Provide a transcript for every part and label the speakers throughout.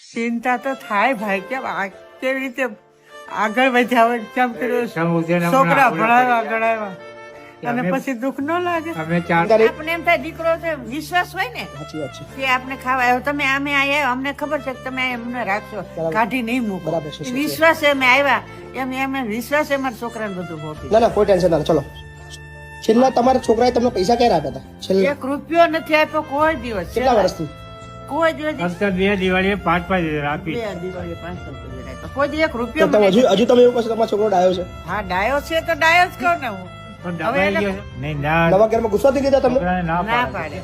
Speaker 1: ચિંતા તો થાય ભાઈ કેમ કેવી રીતે આગળ વધ્યા હોય કેમ કર્યું છોકરા ભણાવ્યા ગણાવ્યા અને પછી દુઃખ ન લાગે આપણે એમ થાય દીકરો છે વિશ્વાસ હોય ને કે આપણે ખાવા આવ્યો તમે અમે આવ્યા અમને ખબર છે કે તમે અમને રાખશો કાઢી નહીં મૂકો વિશ્વાસ અમે આવ્યા એમ એમને વિશ્વાસ અમારા છોકરાને બધું હોપી
Speaker 2: ના કોઈ ટેન્શન ના ચલો છેલ્લા તમારા છોકરાએ તમને પૈસા ક્યારે આપ્યા હતા છેલ્લા
Speaker 1: 1 રૂપિયો નથી આપ્યો કોઈ દિવસ
Speaker 2: કેટલા વર્ષથી
Speaker 1: કોઈ દિવસ
Speaker 3: 2 દિવાળીએ 5,000 આપી
Speaker 1: 2 દિવાળીએ 5,000 આપ્યા કોઈ દી 1 રૂપિયો
Speaker 2: તો હજુ તમે એવું કહો તમારો છોકરો ડાયો છે
Speaker 1: હા ડાયો છે તો ડાયો જ કહું ને હું
Speaker 2: નવા ઘરમાં ગુસ્સો થઈ ગયા તમને
Speaker 1: ના પાડે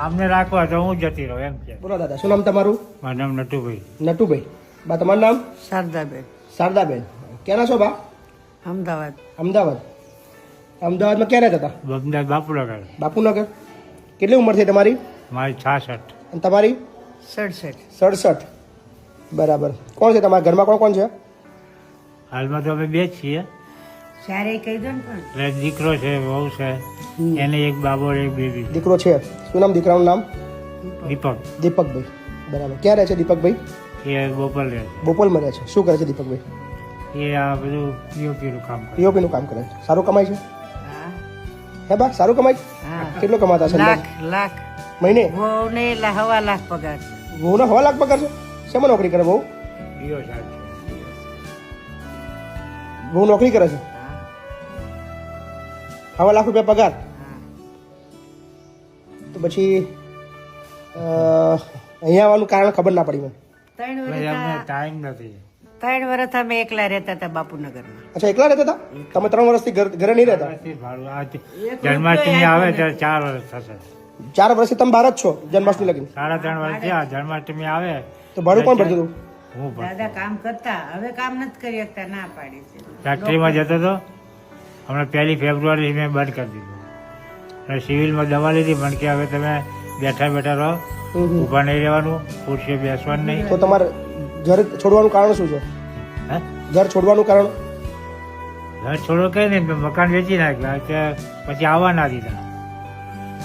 Speaker 3: આમને રાખવા તો હું જતી રહું એમ છે.
Speaker 2: બોલો દાદા શું નામ તમારું
Speaker 3: મારું નામ નટુભાઈ.
Speaker 2: નટુભાઈ બા તમારું નામ
Speaker 1: શારદાબેન
Speaker 2: શારદાબેન ક્યાંના છો બા
Speaker 1: અમદાવાદ
Speaker 2: અમદાવાદમાં ક્યાં રહેતા હતા
Speaker 3: અમદાવાદ બાપુનગર.
Speaker 2: બાપુનગર કેટલી ઉંમર થઈ તમારી
Speaker 3: મારી 66.
Speaker 2: અને તમારી
Speaker 1: 67
Speaker 2: 67 બરાબર કોણ છે તમારા ઘરમાં કોણ કોણ છે
Speaker 3: હાલમાં તો અમે 2 જ છીએ.
Speaker 1: ચારે કહી દો ને પણ
Speaker 3: એટલે દીકરો છે વહુ છે એને એક બાબો એક બેબી.
Speaker 2: દીકરો છે શું નામ દીકરાનું નામ
Speaker 3: દીપક.
Speaker 2: દીપકભાઈ બરાબર ક્યાં રહે છે દીપકભાઈ
Speaker 3: એ બોપલ રહે
Speaker 2: બોપલમાં રહે છે શું કરે છે દીપકભાઈ
Speaker 3: છે. એ આ બધું પીઓપીનું કામ કરે.
Speaker 2: પીઓપી નું કામ કરે છે સારું કમાય છે
Speaker 1: હા
Speaker 2: હે બા સારું કમાય
Speaker 1: હા
Speaker 2: કેટલો કમાતા છે અંદાજે?
Speaker 1: લાખ
Speaker 2: મહિને
Speaker 1: વહુને 1.5 લાખ પગાર છે
Speaker 2: વહુના 1.5 લાખ પગાર છે શેમાં નોકરી કરે વહુ
Speaker 3: પીઓ સાહેબ છે.
Speaker 2: વહુ નોકરી કરે છે 1.5 લાખ રૂપિયા પગાર તો પછી અહીંયા આવવાનું કારણ ખબર ના પડી મને
Speaker 1: 3
Speaker 3: ભાઈ અમને
Speaker 1: વર્ષ
Speaker 3: ટાઈમ નથી.
Speaker 1: 3 વર્ષ અમે એકલા રહેતા હતા બાપુનગરમાં
Speaker 2: અચ્છા એકલા રહેતા હતા તમે 3 વર્ષથી ઘરે નહીં રહેતા
Speaker 3: વર્ષથી ભાડું. આ જન્માષ્ટમી આવે ત્યારે 4 વર્ષ થશે.
Speaker 2: 4 વર્ષથી તમે બહાર જ છો જન્માષ્ટમી લગીને
Speaker 3: 3.5 વર્ષ થયા. જન્માષ્ટમી આવે
Speaker 2: તો ભાડું કોણ ભરતું હતું
Speaker 3: હું ભરતો.
Speaker 1: દાદા કામ કરતા હવે કામ નથી કરી શકતા ના પાડી છે
Speaker 3: ફેક્ટરીમાં જતો હતો. હમણાં 1 ફેબ્રુઆરી મેં બંધ કરી દીધું અને સિવિલમાં દવા લીધી પણ કે હવે તમે બેઠા બેઠા રહો ઊભા નહીં રહેવાનું ખુરશીએ બેસવાનું નહીં.
Speaker 2: તો તમારે ઘર છોડવાનું કારણ શું છે
Speaker 3: હે
Speaker 2: ઘર છોડવાનું કારણ
Speaker 3: ઘર છોડો કઈ નહીં મેં મકાન વેચી નાખ્યા કે પછી આવવા ના દીધા.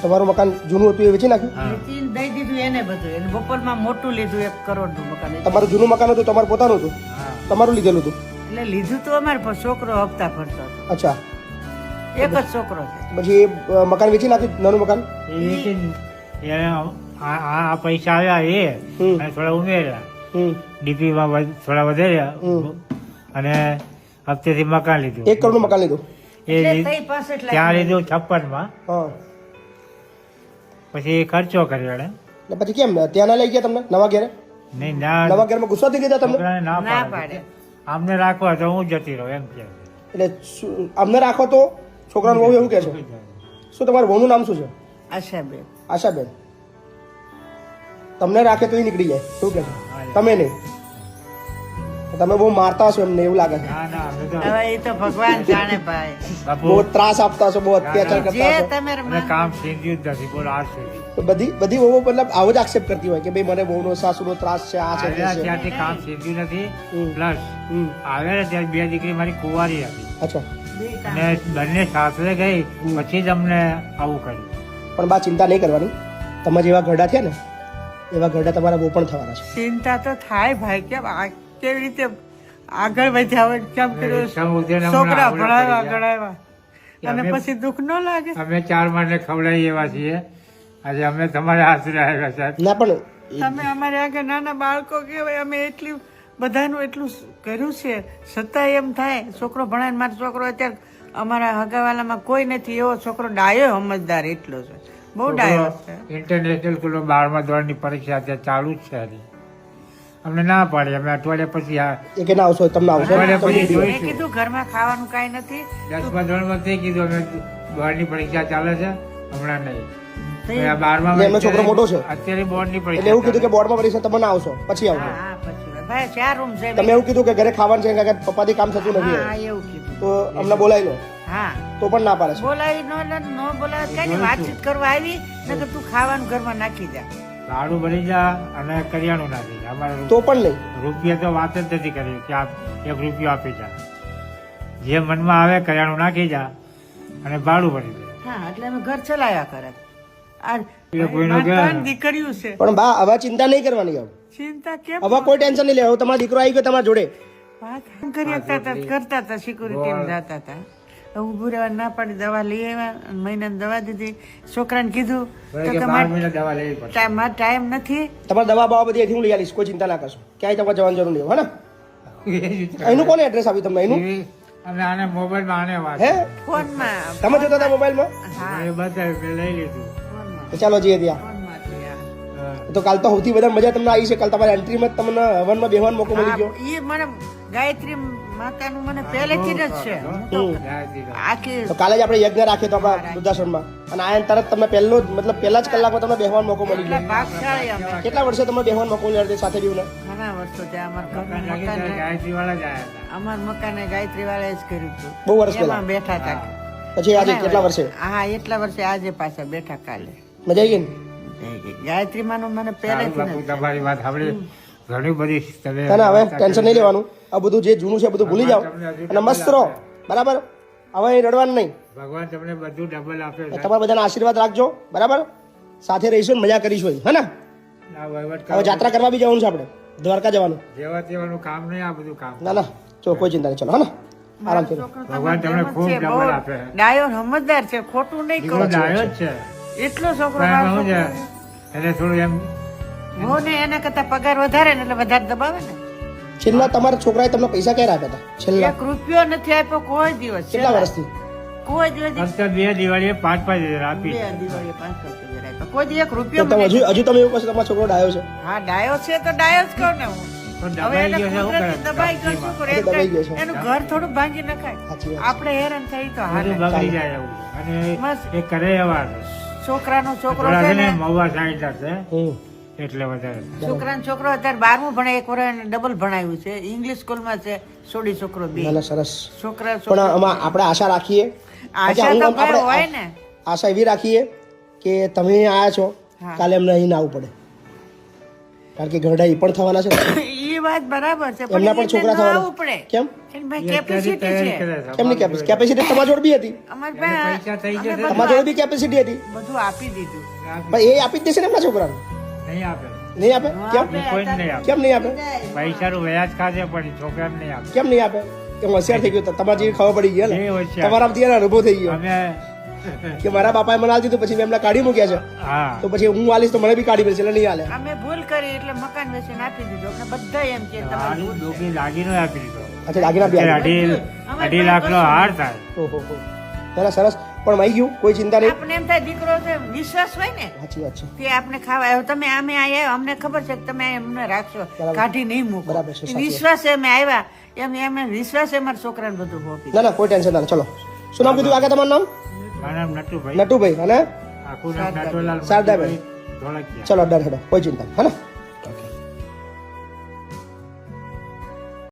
Speaker 2: તમારું મકાન જૂનું હતું એ વેચી નાખ્યું
Speaker 3: હા
Speaker 1: વેચીને દઈ દીધું એને બધું એને બપોરમાં મોટું લીધું 1 કરોડનું મકાન
Speaker 2: તમારું જૂનું મકાન હતું તમારું પોતાનું હતું
Speaker 3: હા
Speaker 2: તમારું લીધેલું હતું
Speaker 1: એટલે લીધું તો અમારે પણ છોકરો હપ્તા ભરતો હતો
Speaker 2: અચ્છા
Speaker 1: એક જ છોકરો છે
Speaker 2: પછી એ મકાન વેચી નાખ્યું નાનું મકાન
Speaker 3: એ વેચીને આ પૈસા આવ્યા એ
Speaker 2: હમ.
Speaker 3: અને થોડા ઉમેર્યા
Speaker 2: હમ
Speaker 3: ડીપીમાં થોડા વધાર્યા અને હપ્તેથી મકાન લીધું.
Speaker 2: 1 કરોડનું મકાન લીધું
Speaker 3: એ
Speaker 1: એટલે તઈ 65 લાખ
Speaker 3: ત્યાં લીધું 56માં.
Speaker 2: હા
Speaker 3: પછી ખર્ચો કર્યો એને.
Speaker 2: એટલે પછી કેમ ત્યાં ના લઈ ગયા તમને નવા ઘરે
Speaker 3: નહીં ના
Speaker 2: નવા ઘરમાં ગુસ્સો થઈ ગયા તમને
Speaker 3: છોકરાને ના
Speaker 1: ના
Speaker 3: પાડે.
Speaker 1: પાડે
Speaker 3: આમને રાખવા તો હું જતી રહું એમ કે
Speaker 2: એટલે અમને રાખો તો છોકરાનું વહુ એવું કહે છે શું તમારું વહુનું નામ શું છે
Speaker 1: આશાબેન
Speaker 2: આશાબેન તમને રાખે તો એ નીકળી જાય શું કહે છે તમે નહીં તમે બહુ મારતા છો એમને એવું લાગે છે
Speaker 3: ના ના અમે તો
Speaker 1: હવે એ તો ભગવાન જાણે ભાઈ
Speaker 3: બાપુ
Speaker 2: બહુ ત્રાસ આપતા છો બહુ અત્યાચાર
Speaker 1: જે
Speaker 2: કરતા છો
Speaker 1: તમે
Speaker 3: અમે કામ સીધ્યું જ નથી બોલો આજ સુધી.
Speaker 2: તો બધી વહુઓ મતલબ આવો જ આક્ષેપ કરતી હોય કે ભાઈ મને વહુનો સાસુનો ત્રાસ છે આ છે તે
Speaker 3: આવ્યા
Speaker 2: છે
Speaker 3: ત્યારથી કામ સીધ્યું નથી.
Speaker 2: હમ.
Speaker 3: પ્લસ
Speaker 2: હમ.
Speaker 3: આવ્યા ને ત્યારે 2 દીકરી મારી કુંવારી હતી
Speaker 2: અચ્છા
Speaker 3: અને બંને સાસરે ગઈ પછી જ અમને આવું કર્યું.
Speaker 2: પણ બા ચિંતા નહીં કરવાની તમે જેવા ઘરડા થયા ને એવા ઘરડા તમારા બહુ પણ થવાના છે
Speaker 1: ચિંતા તો થાય ભાઈ કેમ કેવી રીતે આગળ વધ્યા હોય કેમ કર્યું
Speaker 3: સમુદ્રના
Speaker 1: છોકરા
Speaker 3: હમણાં
Speaker 1: ભણાવ્યા
Speaker 3: આવડા
Speaker 1: ગણાવ્યા અને
Speaker 3: અમે-
Speaker 1: પછી દુઃખ ન લાગે
Speaker 3: અમે 4 માટે ખવડાવી એવા છીએ. આજે અમે તમારા આશરે આવ્યા સાહેબ.
Speaker 2: ના પણ
Speaker 1: તમે અમારે આગળ નાના બાળકો કહેવાય અમે એટલી બધાનું એટલું કર્યું છે છતાં એમ થાય છોકરો ભણાય ને મારો છોકરો અત્યારે અમારા હગાવાલામાં કોઈ નથી એવો છોકરો ડાયો સમજદાર એટલો છે બહુ ડાયો છે
Speaker 3: ઇન્ટરનેશનલ સ્કૂલમાં 12મા ધોરણની પરીક્ષા અત્યારે ચાલુ જ છે હજી. અમને ના પાડી અમે અઠવાડિયા પછી આ
Speaker 2: એ કે ના આવશો તમને આવશો
Speaker 3: અઠવાડિયા પછી
Speaker 1: મેં
Speaker 3: જોઈશું.
Speaker 1: કીધું ઘરમાં ખાવાનું કાંઈ નથી
Speaker 3: 10મા ધોરણમાં થઈ કીધું અમે બોર્ડની પરીક્ષા ચાલે છે હમણાં નહીં.
Speaker 1: તઈ-
Speaker 3: હવે આ 12મા
Speaker 2: એટલે એમનો છોકરો મોટો છે
Speaker 3: અત્યારે બોર્ડની
Speaker 2: એટલે એવું કીધું
Speaker 3: પરીક્ષા
Speaker 2: કે બોર્ડમાં પરીક્ષા તમે ના આવશો પછી આવશો
Speaker 1: હા પછી ભાઈ 4 રૂમ છે
Speaker 2: તમે એવું કીધું કે ઘરે ખાવાનું છે કારણ કે પપ્પાથી કામ થતું નથી
Speaker 1: હા એવું કીધું
Speaker 2: તો અમને બોલાવી લો
Speaker 1: હા
Speaker 2: તો પણ ના પાડે છે
Speaker 1: બોલાવી ન બોલાવી કઈ નહીં, વાતચીત કરવા આવી ને કે તું ખાવાનું ઘરમાં નાખી જા
Speaker 3: ભાડું ભરી જા અને કરિયાણું નાખી જા. અમારે
Speaker 2: તો પણ નહીં
Speaker 3: રૂપિયા તો વાત જ નથી કરી કે આપ 1 રૂપિયો આપી જા. જે મનમાં આવે કરિયાણું નાખી જા અને ભાડું ભરી દે.
Speaker 1: હા એટલે અમે ઘર ચલાવ્યા કરે આ
Speaker 3: એ કોઈનો ઘર.
Speaker 1: ત્રણ દીકરીઓ છે.
Speaker 2: પણ બા હવે ચિંતા નહીં કરવાની હવે
Speaker 1: ચિંતા કેમ
Speaker 2: હવે કોઈ ટેન્શન નહીં લેવું તમારો દીકરો આવી ગયો તમારા જોડે
Speaker 1: વાત કરી શકતા હતા, કરતા હતા, સિક્યુરિટી જતા હતા. ઊભું રહેવા ના પાડી, દવા લઈ આવ્યા, મહિનાની દવા દીધી. છોકરાને કીધું તો
Speaker 3: કે 12
Speaker 1: તમારે
Speaker 3: મહિના દવા લેવી પડશે.
Speaker 1: ટાઈમ નથી.
Speaker 2: તમારે દવા બવા બધી અહીંથી હું લઈ આવીશ, કોઈ ચિંતા ના કરશો, ક્યાંય તમારે જવાની જરૂર નહીં, હે ને? એનું કોને એડ્રેસ આપ્યું તમને એનું?
Speaker 3: અમે આને મોબાઈલમાં આને વાત
Speaker 2: હે
Speaker 1: ફોનમાં
Speaker 2: તમે જોતા હતા મોબાઈલમાં?
Speaker 1: હા
Speaker 3: એ બતાવ્યું મેં લઈ લીધું.
Speaker 1: ફોનમાં
Speaker 2: તો ચાલો જઈએ ત્યાં.
Speaker 1: ફોનમાંથી આ.
Speaker 3: હા.
Speaker 2: તો કાલ તો સૌથી વધારે મજા તમને આવી છે, કાલ તમારી એન્ટ્રીમાં જ તમને હવનમાં બેહવાનો મોકો મળી ગયો.
Speaker 1: એ મને ગાયત્રી માતાનું મને પહેલેથી જ છે. હું તો આખી
Speaker 2: તો કાલે જ આપણે યજ્ઞ રાખીએ તો આપણા વૃદ્ધાશ્રમમાં, અને આયન તરત તમને પહેલો જ મતલબ પહેલા જ કલાકમાં તમને બેહવાનો મોકો મળી
Speaker 1: એટલા
Speaker 2: ગયો.
Speaker 1: ભાગશાળી અમે.
Speaker 2: કેટલા વર્ષે તમને બેહવાનો મોકો મળ્યો સાથે બીવને?
Speaker 1: ઘણા વર્ષો ત્યાં અમારા ઘરનું
Speaker 3: લાગી
Speaker 1: મકાન
Speaker 3: ત્યારે ગાયત્રીવાળા જ આયા હતા.
Speaker 1: અમારા મકાને ગાયત્રી વાળાએ જ કર્યું હતું.
Speaker 2: બહુ વર્ષ પહેલા.
Speaker 1: એમાં બેઠા હતા.
Speaker 2: પછી આજે કેટલા વર્ષે
Speaker 1: હા એટલા વર્ષે આજે પાછા બેઠા કાલે.
Speaker 2: મજા આવી ગઈ ને?
Speaker 1: ગાયત્રી માનું મને
Speaker 3: સારું
Speaker 1: પહેલેથી
Speaker 3: બાપુ,
Speaker 1: જ.
Speaker 3: તમારી વાત સાંભળી ઘણી બધી તમે
Speaker 2: તને હવે ટેન્શન નહીં લેવાનું, આ બધું જે જૂનું છે બધું ભૂલી જાઓ અને મસ્ત રહો, બરાબર? હવે અહીં રડવાનું નહીં.
Speaker 3: ભગવાન તમને બધું ડબલ આપે છે.
Speaker 2: તમારા બધાના આશીર્વાદ રાખજો, બરાબર? સાથે રહીશું ને મજા કરીશું અહીં, હે ને?
Speaker 3: આ વહીવટ
Speaker 2: હવે જાત્રા કરવા બી જવાનું છે આપણે, દ્વારકા જવાનું.
Speaker 3: જેવા તેવાનું કામ નહીં, આ બધું કામ.
Speaker 2: ના ના ચલો કોઈ ચિંતા નહીં, ચલો હે ને? આરામથી રહો.
Speaker 1: છોકરો
Speaker 3: ભગવાન તમને
Speaker 1: તમારી
Speaker 3: ખૂબ
Speaker 1: જેમ જ છે,
Speaker 3: ડબલ
Speaker 1: બહુ
Speaker 3: આપે.
Speaker 1: ડાયો સમજદાર છે, ખોટું નહીં
Speaker 3: દીકરો
Speaker 1: કહું.
Speaker 3: ડાયો જ છે.
Speaker 1: એટલો છોકરો
Speaker 3: પણ
Speaker 1: મારો
Speaker 3: એમાં શું છે,
Speaker 1: છોકરો.
Speaker 3: એને થોડું એમ
Speaker 1: બહુ ને એના કરતા પગાર વધારે ને એટલે વધારે દબાવે ને.
Speaker 2: છેલ્લા તમારા છોકરાએ તમને પૈસા ક્યારે આપ્યા હતા છેલ્લા?
Speaker 1: 1 રૂપિયો નથી આપ્યો કોઈ દિવસ.
Speaker 2: કેટલા વર્ષથી?
Speaker 1: કોઈ દિવસ
Speaker 3: ફક્ત 2 દિવાળીએ 5,000 આપી.
Speaker 1: બે દિવાળીએ 5,000 આપ્યા. કોઈ દી 1
Speaker 2: તો
Speaker 1: રૂપિયો
Speaker 2: તમે
Speaker 1: મને-
Speaker 2: હજુ તમે એવું કહો છો તમારો છોકરો ડાયો છે?
Speaker 1: હા ડાયો છે તો ડાયો જ કહું ને હું.
Speaker 3: પણ
Speaker 1: હવે
Speaker 3: દબાઈ
Speaker 1: એને
Speaker 3: ગયો છે, શું
Speaker 1: કુદરતી
Speaker 3: કરે?
Speaker 1: દબાઈ ગયો, શું કરે?
Speaker 2: એ તો દબાઈ ગયો છે.
Speaker 1: એનું ઘર થોડું ભાંગી નખાય.
Speaker 2: સાચી વાત છે.
Speaker 1: આપણે હેરાન થઈ તો હાલે.
Speaker 3: બધું બગડી જાય એવું. અને
Speaker 1: બસ.
Speaker 3: એ કરે એવા છે.
Speaker 1: છોકરાનો છોકરો
Speaker 3: થોડા
Speaker 1: છે
Speaker 3: છે ને
Speaker 1: ને
Speaker 3: મહુવા સાઈડના છે,
Speaker 2: હમ.
Speaker 3: એટલે વધારે.
Speaker 1: છોકરાનો છોકરો અત્યારે 12મું ભણે, એક વર્ષ ડબલ ભણાવ્યું છે, ઇંગ્લિશ સ્કૂલમાં છે. સોડી છોકરો બે
Speaker 2: ના ના સરસ.
Speaker 1: છોકરા
Speaker 2: પણ આમાં આપણે આશા રાખીએ,
Speaker 1: આશા તો ભાઈ હોય ને.
Speaker 2: આશા એવી રાખીએ કે તમે અહીં આયા છો,
Speaker 1: હા.
Speaker 2: કાલે એમને અહીં ના આવવું પડે, કારણ કે ઘરડા એ પણ થવાના છે ને.
Speaker 1: એ વાત બરાબર છે
Speaker 2: એમના પણ છોકરા
Speaker 1: એને ન આવવું
Speaker 2: થવાના.
Speaker 1: પડે.
Speaker 2: કેમ?
Speaker 1: એની ભાઈ
Speaker 3: એ અત્યારથી
Speaker 1: કેપેસિટી
Speaker 3: તૈયારી
Speaker 1: છે.
Speaker 3: કરે છે.
Speaker 2: કેમની કેપેસિટી તમારા જોડે બી હતી?
Speaker 1: અમારી
Speaker 3: એને
Speaker 1: પાસે
Speaker 3: પૈસા થઈ
Speaker 1: અમે
Speaker 3: જશે.
Speaker 1: બધું
Speaker 2: તમારા જોડે બી કેપેસિટી હતી,
Speaker 1: બધું આપી દીધું.
Speaker 2: પણ એ આપી જ દેશે ને એમના છોકરાને?
Speaker 3: નહીં આપે.
Speaker 2: નહીં આપે? કેમ?
Speaker 3: એ કોઈ નહીં આપે.
Speaker 2: કેમ નહીં આપે?
Speaker 3: પૈસાનું વ્યાજ ખાશે પણ છોકરાને નહીં આપે.
Speaker 2: કેમ નહીં આપે? એમ હોશિયાર થઈ ગયો, તમારા જેવી ખબર પડી ગઈ
Speaker 3: એ
Speaker 2: ને
Speaker 3: હોશિયાર.
Speaker 2: તમારામાંથી એનો અનુભવ થઈ ગયો
Speaker 3: અમે
Speaker 2: કે મારા બાપાએ મને આલી દીધું, પછી મેં એમને કાઢી મૂક્યા છે,
Speaker 3: હા
Speaker 2: તો પછી હું આલીશ તો મને બી કાઢી મળશે, એટલે નહીં હાલે.
Speaker 1: અમે ભૂલ કરી એટલે મકાન વેચીને આપી દીધું. અમને બધા એમ કે તમારી
Speaker 3: હારી
Speaker 1: ભૂલ છે.
Speaker 3: ડોકી લાગીનો આપી દીધો.
Speaker 2: અચ્છા દાગીના બી આપ્યા.
Speaker 3: અઢી લાખનો હાર થાય.
Speaker 2: ઓહો હો. ના સરસ, પણ મળી ગયું, કોઈ ચિંતા નહીં.
Speaker 1: આપણે એમ થાય દીકરો છે, વિશ્વાસ હોય ને
Speaker 2: સાચી વાત છે.
Speaker 1: કે આપણે ખાવા આવ્યો. તમે અમે આવ્યા, અમને ખબર છે કે તમે અમને રાખશો,
Speaker 2: બરાબર.
Speaker 1: કાઢી નહીં મૂકો.
Speaker 2: બરાબર છે, સાચી
Speaker 1: વિશ્વાસે અમે આવ્યા, એમ વિશ્વાસે અમારા છોકરાને બધું હોપી.
Speaker 2: ના ના કોઈ ટેન્શન ના લે. ચલો શું નામ કીધું આગળ તમારું નામ?
Speaker 3: મારું નામ નટુભાઈ.
Speaker 2: નટુભાઈ. અને
Speaker 3: આખું નામ નટુલાલ
Speaker 2: શારદાભાઈ.
Speaker 3: ધોળકિયા.
Speaker 2: ચલો ડર હેડો, કોઈ ચિંતા નહીં, હે ને?